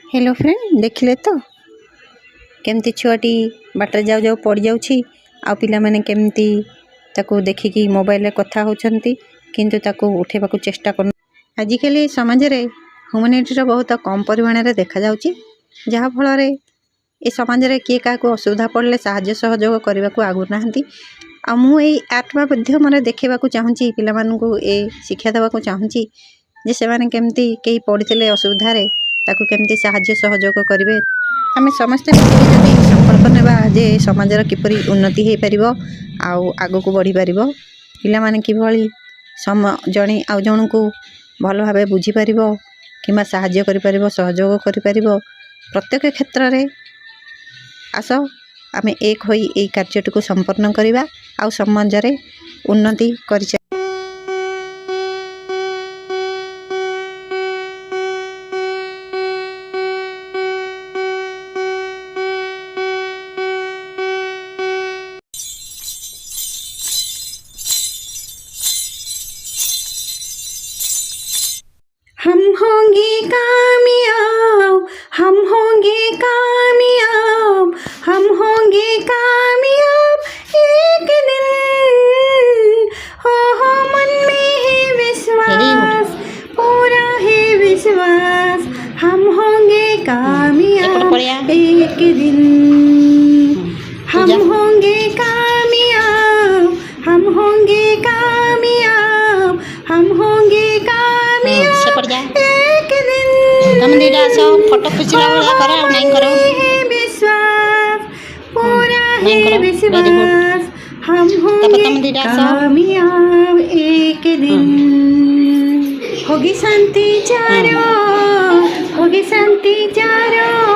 Hello friend देखिले तो केमती छुआटी बाटर जाऊ जाऊ पड़ जाऊँ आ पिला माने केमती ताको देखिकी मोबाइल कथा होचंती किंतु ताको उठेबा को चेष्टा कर। आजिकल समाज रे ह्यूमैनिटी बहुत कम परिमाण रे देखा जाउची, जहा फल रे ए समाज रे किए का असुविधा पड़ले साहाय्य सहयोग करने को आगु नाहंती। आ मु एई आर्ट माध्यम देखा चाहूँगी पिला मानकु ए शिक्षा देवा चाहूँगी जे से माने केमती कई पड़ते असुविधा रे ताकू केमती साहाय्य सहयोग करेंगे। आम समस्ते जदि संकल्प नेबा जे समाजर किपरि उन्नति हो पार आग को बढ़ी पार पिला माने किभली जणे आउ जन को भल भाव बुझीपर कि साहाय्य कर सहयोग कर प्रत्येक क्षेत्र में आस आम एक हो कार्यटी को संपन्न करवा आ समाज रे उन्नति कर। हम होंगे कामयाब, हम होंगे कामयाब, हम होंगे कामयाब एक दिन। हो मन में है विश्वास, पूरा है विश्वास, हम होंगे कामयाब एक दिन। हम होंगे कामयाब, हम होंगे कामयाब, हम होंगे एक दिन। तुम दीदा आसो फोटो खिचला वाला करो और नहीं करो विश्वास, पूरा है विश्वास, हम होंगे कामयाब एक दिन। होगी शांति चारों, होगी शांति चारों,